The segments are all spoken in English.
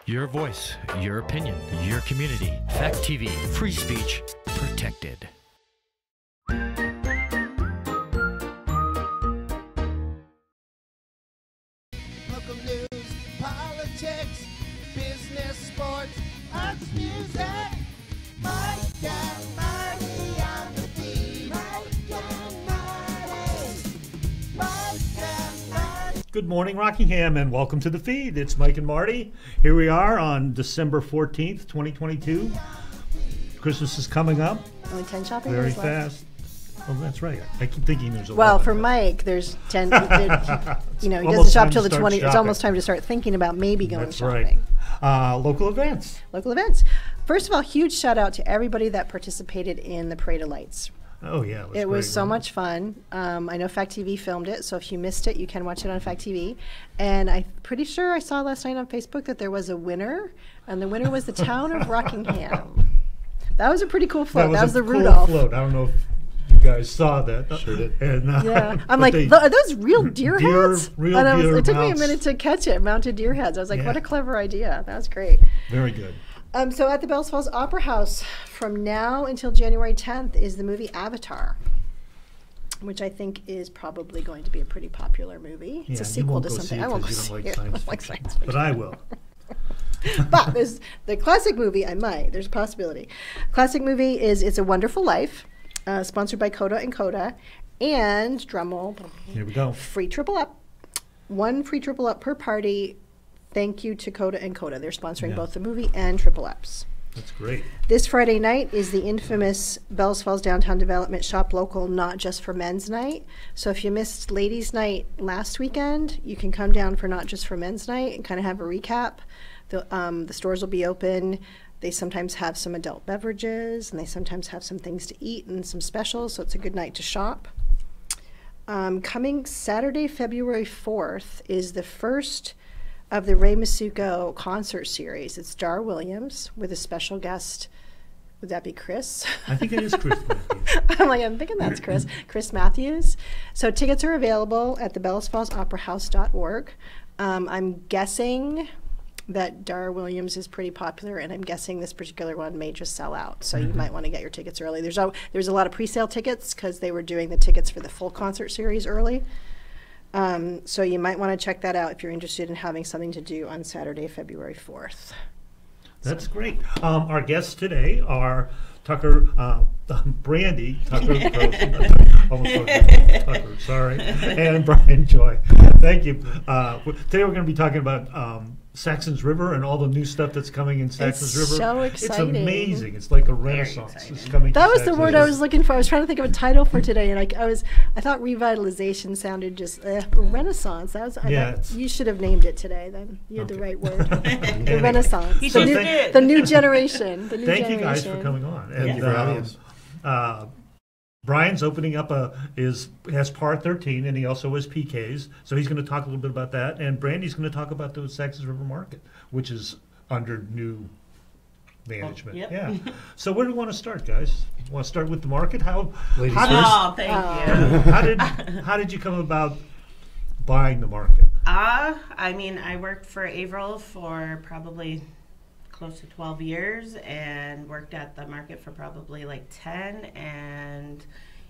Your voice, your opinion, your community. Fact TV, free speech protected. Local news, politics, business, sports, arts, music. Mike and Marty on the beat. Mike and Marty. Mike and Marty. Good morning, Rockingham, and welcome to the feed. It's Mike and Marty. Here we are on December 14th, 2022. Christmas is coming up Only 10 shopping very days left. fast. Oh, that's right. I keep thinking there's 11. Well, for Mike, there's 10. He doesn't almost shop time till to the start 20. It's shopping. almost time to start thinking about maybe going That's shopping. right. Local events. Local events. First of all, huge shout out to everybody that participated in the Parade of Lights. Oh, yeah. It was great, so wasn't much fun. I know Fact TV filmed it, so if you missed it, you can watch it on Fact TV. And I'm pretty sure I saw last night on Facebook that there was a winner, and the winner was the town of Rockingham. That was a pretty cool float. That was a the cool Rudolph. float. I don't know if you guys saw that. Sure did. And, Yeah, I'm but like, they- are those real deer heads? real And deer it took me a mounts. minute to catch it, mounted deer heads. I was like, Yeah. what a clever idea. That was great. Very good. So at the Bells Falls Opera House, from now until January 10th, is the movie Avatar, which I think is probably going to be a pretty popular movie. It's Yeah, a you sequel won't to go something. see it I won't go 'cause see you it. don't I like don't like science science fiction. fiction. But I will. But there's the classic movie, I might. There's a possibility. Classic movie is It's a Wonderful Life, sponsored by Coda and Coda. And, drumroll, Here we go. free triple up. One free triple up per party. Thank you to Coda and Coda. They're sponsoring Yeah. both the movie and triple ups. That's great. This Friday night is the infamous Bells Falls Downtown Development Shop Local Not Just for Men's Night. So if you missed Ladies Night last weekend, you can come down for Not Just for Men's Night and kind of have a recap. The stores will be open. They sometimes have some adult beverages, and they sometimes have some things to eat and some specials, so it's a good night to shop. Coming Saturday, February 4th, is the first of the Ray Masuko concert series. It's Dar Williams with a special guest. Would that be Chris? I think it is Chris Matthews. I'm thinking that's Chris. Chris Matthews. So tickets are available at the bellsfallsoperahouse.org. I'm guessing that Dar Williams is pretty popular, and I'm guessing this particular one may just sell out. So you might want to get your tickets early. There's a lot of pre-sale tickets because they were doing the tickets for the full concert series early. So you might want to check that out if you're interested in having something to do on Saturday, February 4th. That's great. Our guests today are Tucker, Brandy, Tucker, Tucker, sorry, and Brian Joy. Thank you. Today we're going to be talking about Saxtons River and all the new stuff that's coming in Saxtons It's River. so exciting. It's amazing. It's like a renaissance. It's coming. That to was the Saxtons word I River. was looking for. I was trying to think of a title for today, and I thought revitalization sounded just Renaissance. You should have named it today. Then you had the right word. The Anyway. Renaissance. So The new, thank- the new generation. The new Thank generation. you guys for coming on. And, Thank you for having us. Brian's opening up has Par 13, and he also has PKs. So he's going to talk a little bit about that. And Brandy's going to talk about the Saxtons River Market, which is under new management. Yep. Yeah. So where do we want to start, guys? Want to start with the market? Ladies how first. did- Thank you. how did you come about buying the market? I mean, I worked for Averill for probably close to 12 years and worked at the market for probably like 10. And,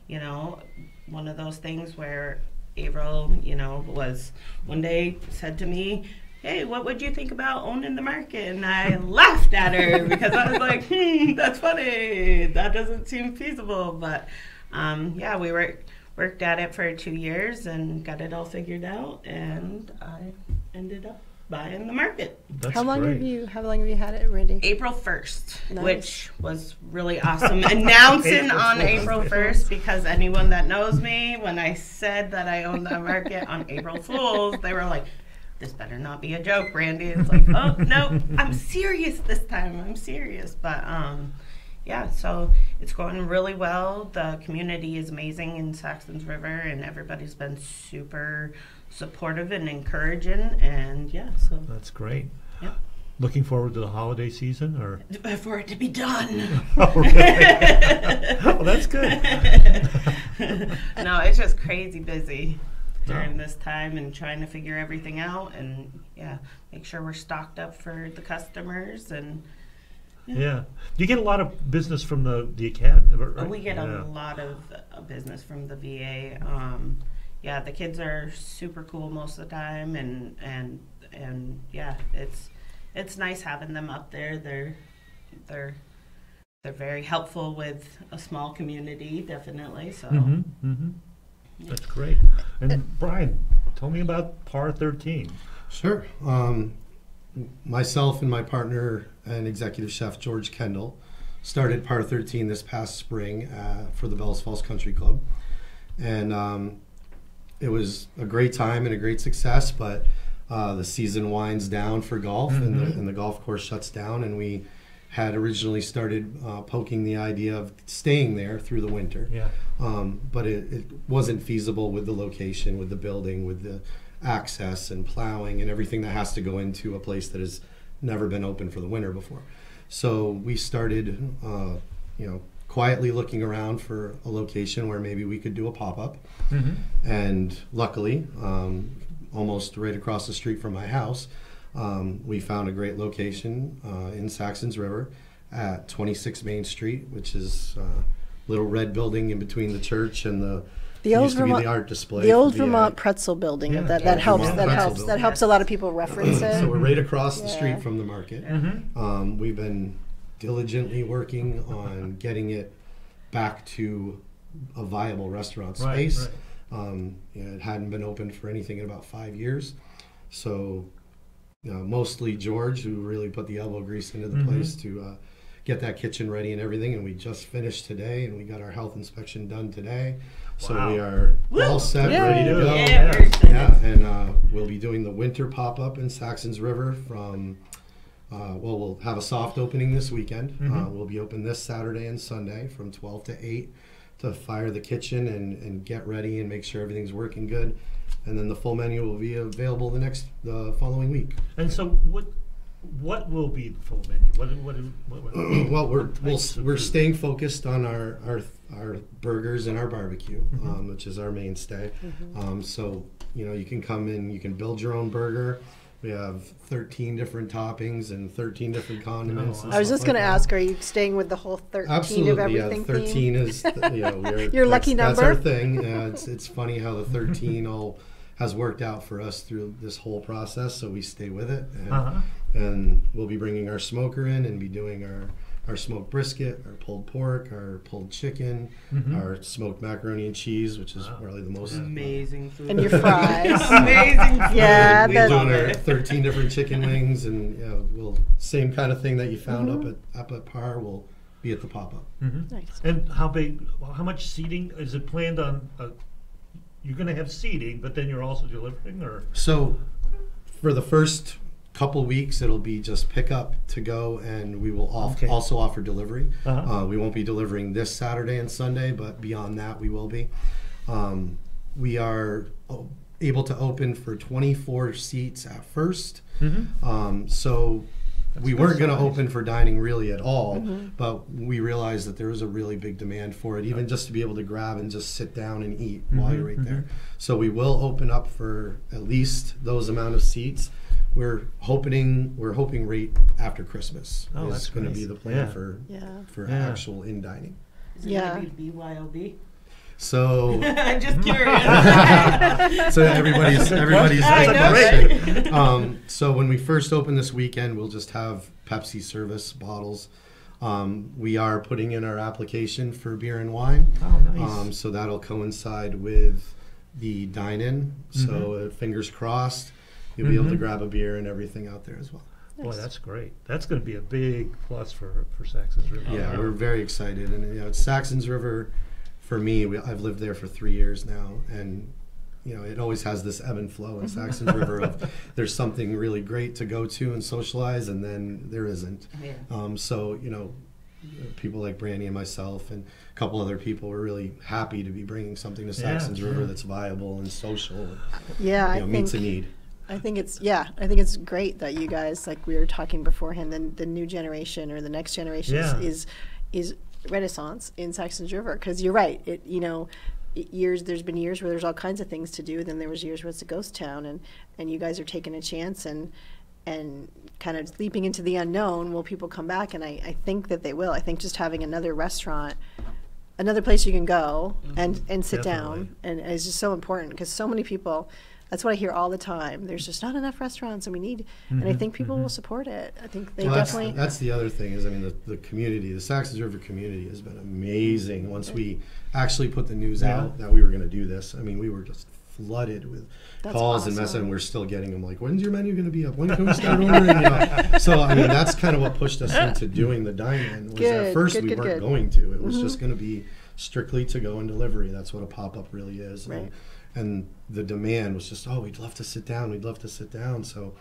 you know, one of those things where Averill, you know, was one day said to me, hey, what would you think about owning the market? And I laughed at her because I was like, that's funny. That doesn't seem feasible. But, yeah, we worked at it for 2 years and got it all figured out. And I ended up buying the market. That's How long great. have you had it, Randy? April 1st, Nice. which was really awesome. Announcing April on 1st. April 1st, because anyone that knows me, when I said that I owned the market on April Fools, they were like, this better not be a joke, Randy. It's like, oh, no, I'm serious this time. I'm serious. But, yeah, so it's going really well. The community is amazing in Saxtons River, and everybody's been super supportive and encouraging, and yeah, so That's great. yeah. Looking forward to the holiday season, or? For it to be done. Oh, really? Oh, that's good. No, it's just crazy busy. during this time and trying to figure everything out and make sure we're stocked up for the customers and Yeah. You get a lot of business from the academy, right? we get a lot of business from the VA. The kids are super cool most of the time and it's nice having them up there. They're very helpful with a small community, definitely. So That's great. And Brian, tell me about Par 13. Sure. Myself and my partner and executive chef George Kendall started Par 13 this past spring for the Bells Falls Country Club, and it was a great time and a great success. But the season winds down for golf, and the golf course shuts down, and we had originally started poking the idea of staying there through the winter. Yeah. But it wasn't feasible with the location, with the building, with the access and plowing and everything that has to go into a place that has never been open for the winter before. So we started, quietly looking around for a location where maybe we could do a pop-up. And luckily, almost right across the street from my house, we found a great location in Saxtons River at 26 Main Street, which is a little red building in between the church and the old used to be the art display. The old for VA. Vermont pretzel building. Yeah. That helps. Vermont That pretzel helps. building. That helps a lot of people reference it. So we're right across the Yeah. street from the market. We've been diligently working on getting it back to a viable restaurant space. It hadn't been open for anything in about 5 years. So mostly George, who really put the elbow grease into the place to get that kitchen ready and everything. And we just finished today, and we got our health inspection done today. So we are all set, ready to go. And we'll be doing the winter pop-up in Saxtons River from, we'll have a soft opening this weekend. We'll be open this Saturday and Sunday from 12 to 8 to fire the kitchen and get ready and make sure everything's working good. And then the full menu will be available the following week. And so what will be the full menu? Well, we're staying focused on our burgers and our barbecue, which is our mainstay. So you can come in, you can build your own burger. We have 13 different toppings and 13 different condiments. I was just going to ask, are you staying with the whole 13 Absolutely, of everything? yeah. 13 is your lucky number. That's our thing. It's funny how the 13 all has worked out for us through this whole process, so we stay with it. And we'll be bringing our smoker in and be doing our smoked brisket, our pulled pork, our pulled chicken, our smoked macaroni and cheese, which is probably the most amazing food. And your fries. Amazing food. Yeah, we're doing our 13 different chicken wings, and same kind of thing that you found up at Par will be at the pop-up. Nice. And how much seating is it planned on? You're going to have seating, but then you're also delivering, or? So for the first couple weeks, it'll be just pick up to go, and we will also offer delivery. We won't be delivering this Saturday and Sunday, but beyond that we will be. We are able to open for 24 seats at first. So we weren't going to open for dining really at all, but we realized that there was a really big demand for it, even just to be able to grab and just sit down and eat while you're right there. So we will open up for at least those amount of seats. We're hoping right after Christmas is going to be the plan for actual in dining. Is it gonna be BYOB? So I'm just curious. so everybody's question. So when we first open this weekend, we'll just have Pepsi service bottles. We are putting in our application for beer and wine. Oh, nice. So that'll coincide with the dine-in. So fingers crossed, you'll be able to grab a beer and everything out there as well. Boy, that's great. That's going to be a big plus for Saxtons River. Yeah, we're very excited. And it's Saxtons River. For me, I've lived there for 3 years now, and it always has this ebb and flow in Saxtons River of there's something really great to go to and socialize, and then there isn't. So people like Brandy and myself and a couple other people were really happy to be bringing something to Saxtons River that's viable and social. And, meets a need. I think it's great that you guys, like we were talking beforehand, the new generation or the next generation is Renaissance in Saxtons River, because you're right. there's been years where there's all kinds of things to do. Then there was years where it's a ghost town, and you guys are taking a chance and kind of leaping into the unknown. Will people come back? And I think that they will. I think just having another restaurant, another place you can go and sit down, and is just so important, because so many people, that's what I hear all the time. There's just not enough restaurants, and we need, and I think people will support it. I think they definitely. That's the other thing is, I mean, the community, the Saxtons River community has been amazing. Once we actually put the news out that we were going to do this, I mean, we were just flooded with calls and messages, and we're still getting them like, when's your menu going to be up? When can we start ordering? You know? So, I mean, that's kind of what pushed us into doing the dine-in. Was at first we weren't going to. It was just going to be strictly to go and delivery. That's what a pop-up really is. Right. And the demand was just, we'd love to sit down. We'd love to sit down. So,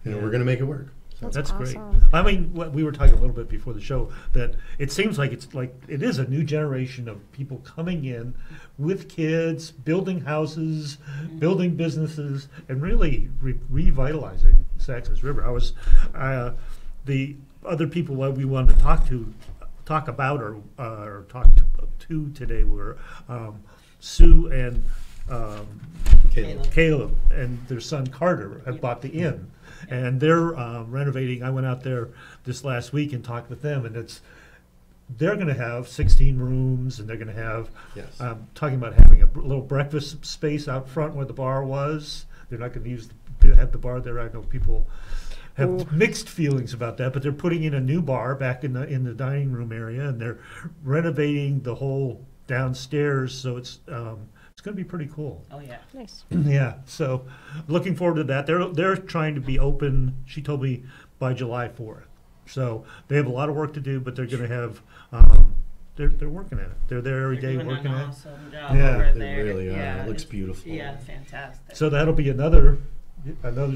you know, we're going to make it work. That's awesome. great. I mean, we were talking a little bit before the show that it seems like it is a new generation of people coming in with kids, building houses, building businesses, and really revitalizing Saxtons River. The other people that we wanted to talk about or talk to today were Sue and Caleb and their son Carter have bought the inn. And they're renovating. I went out there this last week and talked with them, and they're going to have 16 rooms, and they're going to have talking about having a little breakfast space out front where the bar was. They're not going to have the bar there. I know people have mixed feelings about that, but they're putting in a new bar back in the dining room area, and they're renovating the whole downstairs, so it's going to be pretty cool. Oh yeah, Nice. Yeah, so looking forward to that. They're trying to be open, she told me, by July 4th. So they have a lot of work to do, but they're going to have they're working at it. They're there every day working at it. Awesome job Yeah. over They there. really are. Yeah, It looks beautiful. Yeah, fantastic. So that'll be another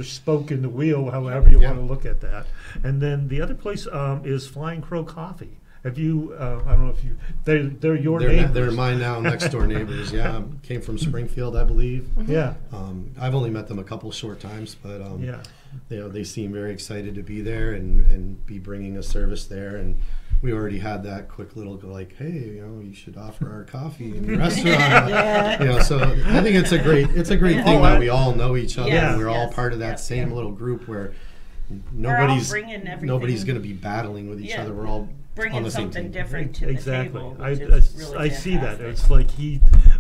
spoke in the wheel, however you want to look at that. And then the other place is Flying Crow Coffee. Have you? I don't know if you. They're your neighbors. They're my now next door neighbors. Yeah, came from Springfield, I believe. Yeah. I've only met them a couple short times, but Yeah. you know, they seem very excited to be there and be bringing a service there. And we already had that quick little like, hey, you know, you should offer our coffee in your restaurant. You know, so I think it's a great thing that we all know each other, and we're all part of that same little group where nobody's going to be battling with each other. We're all bringing on the same something team. different to the table. Exactly. I see that. It's like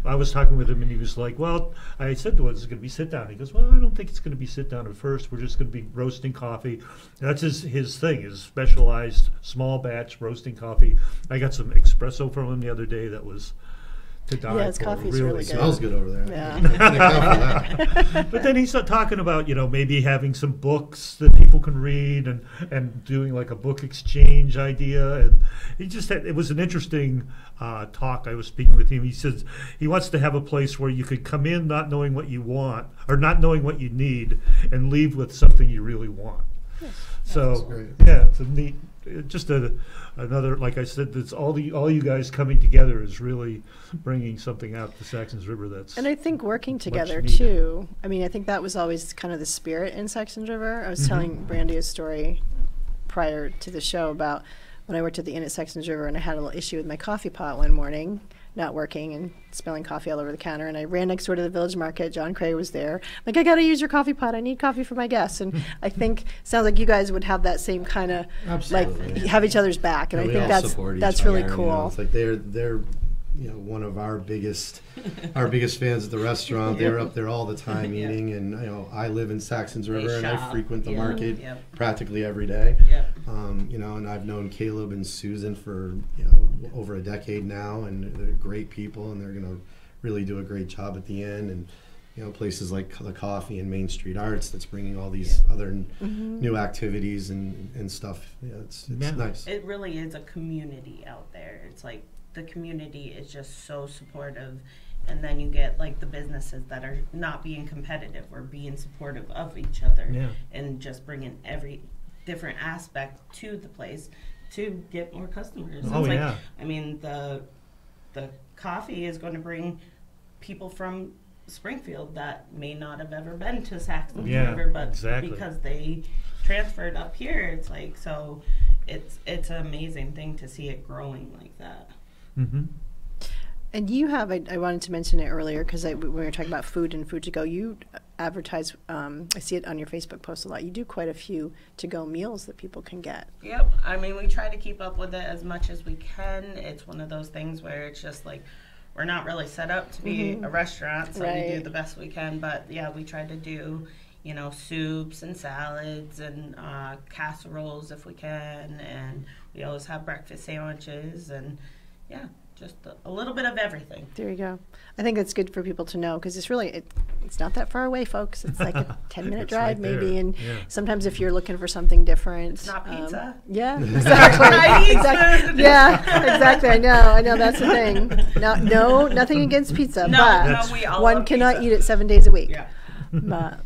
I was talking with him, and he was like, well, I said to him, it's going to be sit down. He goes, well, I don't think it's going to be sit down at first. We're just going to be roasting coffee. That's his thing, is specialized small batch roasting coffee. I got some espresso from him the other day that was to die for. his coffee's really good. Smells good over there. Yeah. But then he's talking about, you know, maybe having some books that people can read and doing like a book exchange idea. And it was an interesting talk. I was speaking with him. He says he wants to have a place where you could come in not knowing what you want or not knowing what you need and leave with something you really want. Yes. So yeah, it's a neat. Just another, like I said, that's all you guys coming together is really bringing something out to Saxtons River. That's And I think working together needed. too. I mean, I think that was always kind of the spirit in Saxtons River. I was telling Brandy a story prior to the show about when I worked at the inn at Saxtons River, and I had a little issue with my coffee pot one morning, not working and spilling coffee all over the counter. And I ran next door to the village market. John Cray was there. Like, I got to use your coffee pot. I need coffee for my guests. And I think sounds like you guys would have that same kind of like have each other's back. And I think that's really cool. You know, it's like they're you know, one of our biggest fans at the restaurant. They're up there all the time eating, and you know, I live in Saxtons River and I frequent the market practically every day. You know, and I've known Caleb and Susan for, you know, over a decade now, and they're great people, and they're going to really do a great job at the end. And you know, places like the Coffee and Main Street Arts that's bringing all these other new activities and stuff. Yeah, it's nice. It really is a community out there. It's like the community is just so supportive, and then you get like the businesses that are not being competitive or being supportive of each other, and just bringing every different aspect to the place to get more customers. Oh, it's yeah. Like, I mean, the coffee is going to bring people from Springfield that may not have ever been to Saxtons River, but because they transferred up here, it's like, so it's an amazing thing to see it growing like that. And you have, I wanted to mention it earlier because when we were talking about food and food to go, you advertise, I see it on your Facebook post a lot. You do quite a few to-go meals that people can get. Yep. I mean, we try to keep up with it as much as we can. It's one of those things where it's just like, we're not really set up to be a restaurant, so we do the best we can. But yeah, we try to do, you know, soups and salads and casseroles if we can. And we always have breakfast sandwiches and yeah. Just a little bit of everything. There you go. I think it's good for people to know because it's really, it's not that far away, folks. It's like a 10-minute drive right maybe. there. And Yeah. sometimes if you're looking for something different. It's not pizza. Yeah, exactly. Exactly. Yeah, exactly. I know. That's the thing. No, nothing against pizza, but we all one love cannot pizza. eat it 7 days a week. Yeah.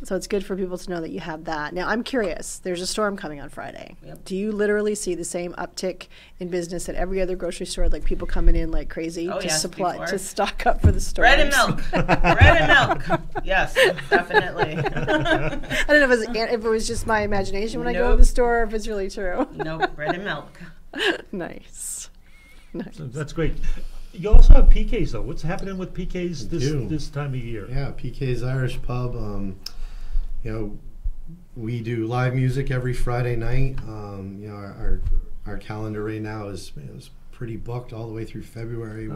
So it's good for people to know that you have that. Now, I'm curious. There's a storm coming on Friday. Yep. Do you literally see the same uptick in business at every other grocery store, like people coming in like crazy to yes, supply, before. to stock up for the storms? Bread and milk. Bread and milk. Yes, definitely. I don't know if it was just my imagination when I go to Nope. the store, or if it's really true. Nope, bread and milk. Nice. So that's great. You also have PK's though. What's happening with PK's this time of year? Yeah, PK's Irish Pub. You know, we do live music every Friday night. You know, our calendar right now is pretty booked all the way through February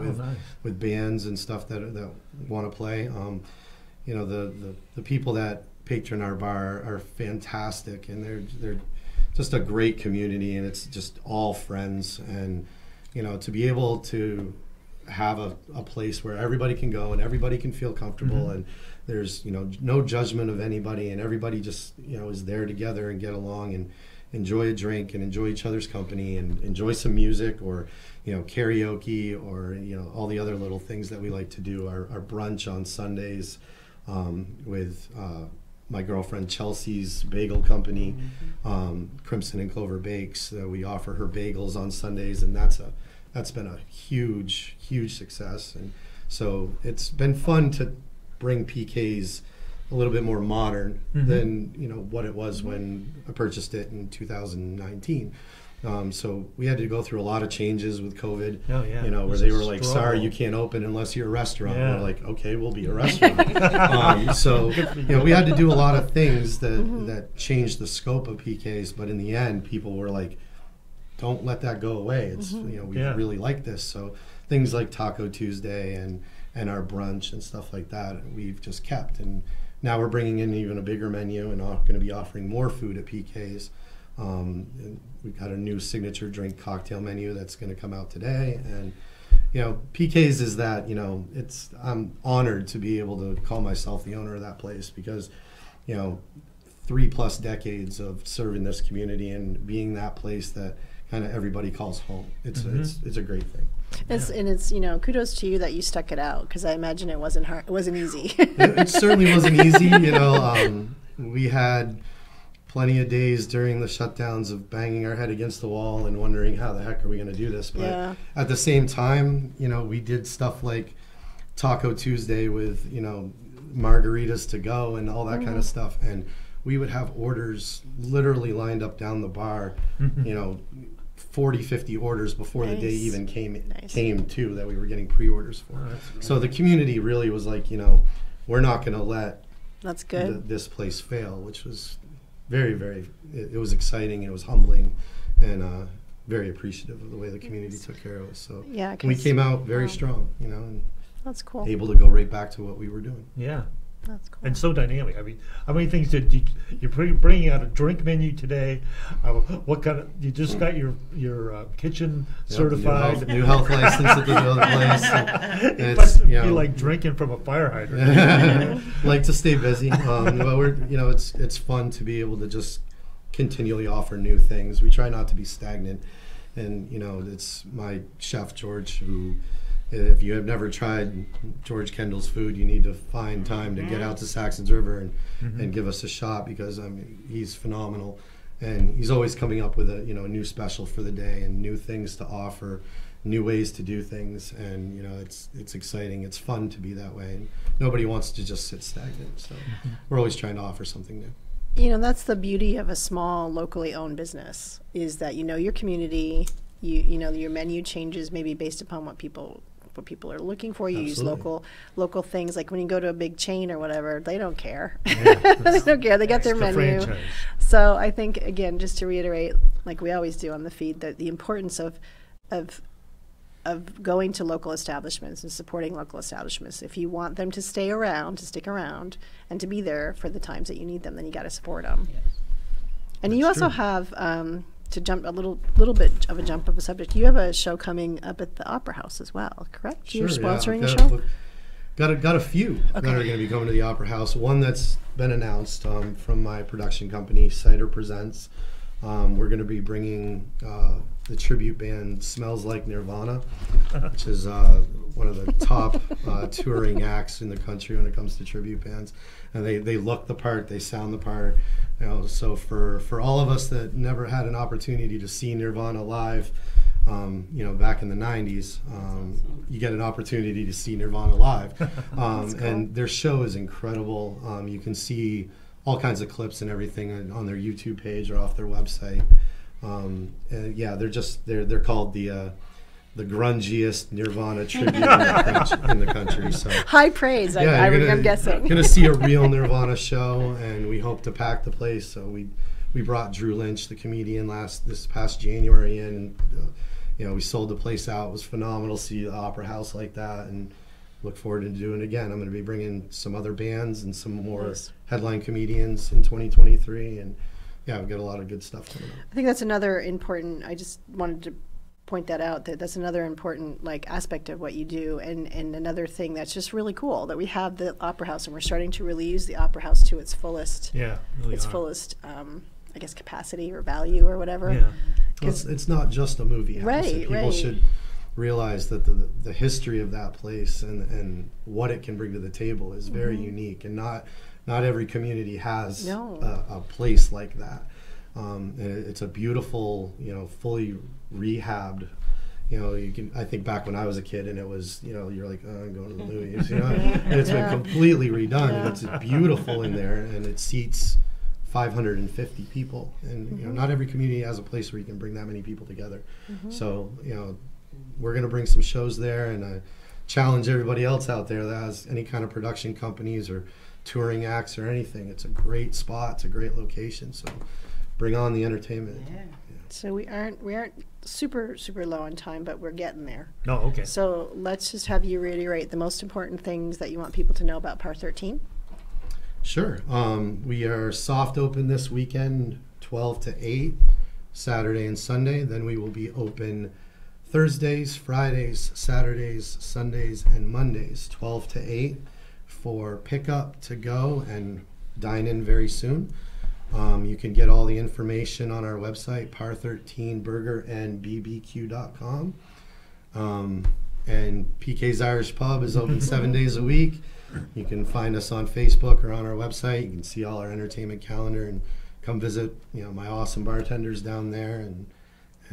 with bands and stuff that want to play. You know, the people that patron our bar are fantastic, and they're just a great community, and it's just all friends. And you know, to be able to have a place where everybody can go and everybody can feel comfortable, and there's, you know, no judgment of anybody, and everybody just, you know, is there together and get along and enjoy a drink and enjoy each other's company and enjoy some music, or, you know, karaoke, or, you know, all the other little things that we like to do. Our brunch on Sundays with my girlfriend Chelsea's bagel company, Crimson and Clover Bakes. We offer her bagels on Sundays, and that's been a huge success. And so it's been fun to bring PK's a little bit more modern than, you know, what it was when I purchased it in 2019. So we had to go through a lot of changes with COVID. Oh, yeah. You know, where they were like, sorry, you can't open unless you're a restaurant. Yeah. We're like, okay, we'll be a restaurant. So, you know, we had to do a lot of things that changed the scope of PK's, but in the end, people were like, don't let that go away. It's, you know, we really like this. So things like Taco Tuesday and our brunch and stuff like that, we've just kept. And now we're bringing in even a bigger menu and going to be offering more food at PK's. And we've got a new signature drink cocktail menu that's going to come out today. And, you know, PK's is that, you know, I'm honored to be able to call myself the owner of that place because, you know, 3+ decades of serving this community and being that place that kind of everybody calls home. It's a great thing. It's you know, kudos to you that you stuck it out, because I imagine it wasn't hard. It wasn't easy. It certainly wasn't easy. You know, we had plenty of days during the shutdowns of banging our head against the wall and wondering how the heck are we going to do this. But at the same time, you know, we did stuff like Taco Tuesday with, you know, margaritas to go and all that kind of stuff. And we would have orders literally lined up down the bar, you know, 40, 50 orders before the day even came to that we were getting pre-orders for. So the community really was like, you know, we're not going to let That's good. This place fail, which was very, very, it was exciting, it was humbling, and very appreciative of the way the community took care of us. So we came out very strong, you know, and that's cool. able to go right back to what we were doing. Yeah. That's cool. And so dynamic. I mean, how many things did you're bringing out a drink menu today? What kind of, you just got your kitchen certified? New health license at the other place. It must be like drinking from a fire hydrant. Like to stay busy. But we're, you know, it's fun to be able to just continually offer new things. We try not to be stagnant. And, you know, it's my chef, George, who, if you have never tried George Kendall's food, you need to find time to get out to Saxtons River and give us a shot, because I mean, he's phenomenal, and he's always coming up with a new special for the day and new things to offer, new ways to do things, and you know, it's exciting. It's fun to be that way, and nobody wants to just sit stagnant. So we're always trying to offer something new. You know, that's the beauty of a small, locally owned business, is that you know your community. You know, your menu changes maybe based upon what people what people are looking for. You use Absolutely. local things. Like when you go to a big chain or whatever, they don't care. Yeah, They don't care. They got their it's the menu. franchise. So I think, again, just to reiterate, like we always do on the feed, that the importance of going to local establishments and supporting local establishments. If you want them to stay around, to stick around, and to be there for the times that you need them, then you got to support them. Yes. And you That's also true. have, to jump a little bit of a jump of a subject, you have a show coming up at the Opera House as well, correct? You're sponsoring a show? Got a few that are going to be coming to the Opera House. One that's been announced from my production company, Cider Presents. We're going to be bringing the tribute band Smells Like Nirvana, which is one of the top touring acts in the country when it comes to tribute bands. And they look the part, they sound the part. So for all of us that never had an opportunity to see Nirvana live, back in the 90s, you get an opportunity to see Nirvana live. Cool. And their show is incredible. You can see all kinds of clips and everything on their YouTube page or off their website. And yeah, they're called the grungiest Nirvana tribute in the country. So High praise, yeah, I'm guessing. Gonna see a real Nirvana show, and we hope to pack the place. So we brought Drew Lynch, the comedian, this past January in, and we sold the place out. It was phenomenal to see the Opera House like that, and look forward to doing it again. I'm going to be bringing some other bands and some more Nice. headline comedians in 2023, and yeah, we've got a lot of good stuff coming up. I think that's another important, I just wanted to point that out, that's another important aspect of what you do, and another thing that's just really cool, that we have the Opera House, and we're starting to really use the Opera House to its fullest, Yeah, really are. fullest, I guess, capacity or value or whatever. Yeah. Well, it's not just a movie house. Right, and people right. should realize that the history of that place and what it can bring to the table is very unique, and not every community has a place like that. And it's a beautiful, fully rehabbed. I think back when I was a kid, and it was, you're like, oh, I'm going to the movies, and it's been completely redone, and it's beautiful in there, and it seats 550 people, and not every community has a place where you can bring that many people together. So we're going to bring some shows there, and I challenge everybody else out there that has any kind of production companies or touring acts or anything. It's a great spot, it's a great location, so bring on the entertainment. Yeah. So we aren't super low on time, but we're getting there. Oh, okay. So let's just have you reiterate the most important things that you want people to know about Par 13. Sure. We are soft open this weekend, 12 to 8, Saturday and Sunday. Then we will be open Thursdays, Fridays, Saturdays, Sundays, and Mondays, 12 to 8, for pickup, to go, and dine in very soon. You can get all the information on our website, par13burgerandbbq.com. And PK's Irish Pub is open 7 days a week. You can find us on Facebook or on our website. You can see all our entertainment calendar and come visit, my awesome bartenders down there, and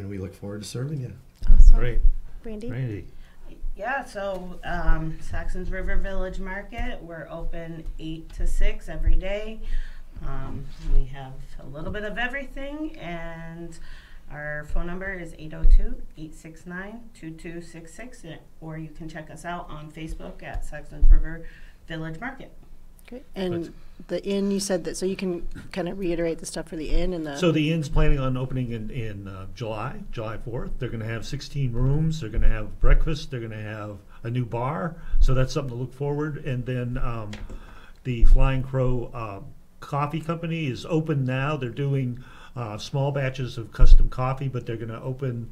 we look forward to serving you. Awesome. Great. Randy? Randy. Yeah, so Saxtons River Village Market, we're open 8 to 6 every day. We have a little bit of everything, and our phone number is 802-869-2266, or you can check us out on Facebook at Saxtons River Village Market. Great. And the inn, you said that, so you can kind of reiterate the stuff for the inn and the... So the inn's planning on opening in July 4th. They're going to have 16 rooms. They're going to have breakfast. They're going to have a new bar. So that's something to look forward. And then the Flying Crow Coffee Company is open now. They're doing small batches of custom coffee, but they're going to open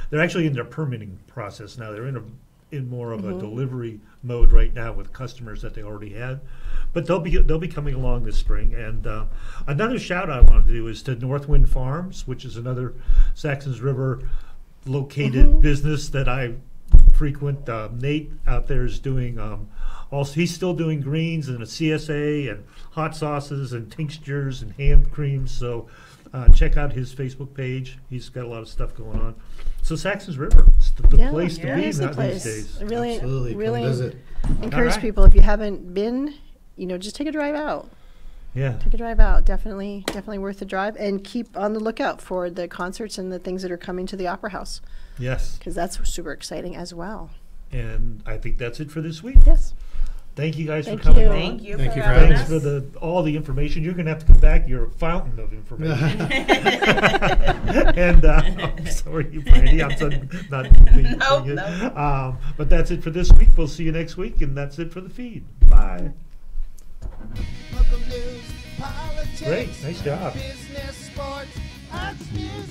they're actually in their permitting process now. They're in more of a delivery mode right now with customers that they already had, but they'll be coming along this spring. And another shout out I wanted to do is to Northwind Farms, which is another Saxtons River located business that I frequent. Nate out there is doing also, he's still doing greens and a CSA and hot sauces and tinctures and hand creams. So check out his Facebook page. He's got a lot of stuff going on. So Saxtons River, it's the place to be It is the now place. these days. Really, Absolutely. really Come visit. encourage All right. people, if you haven't been, just take a drive out. Yeah. Take a drive out. Definitely worth the drive. And keep on the lookout for the concerts and the things that are coming to the Opera House, Yes. because that's super exciting as well. And I think that's it for this week. Yes. Thank you guys Thank for coming you. on. Thank you. Thank for you for having Thanks us. for all the information. You're going to have to come back. You're a fountain of information. And I'm sorry, Brandy. I'm not being Nope, good. nope. But that's it for this week. We'll see you next week, and that's it for the feed. Bye. Local news, politics, Great. Nice job. business, sports, arts, music.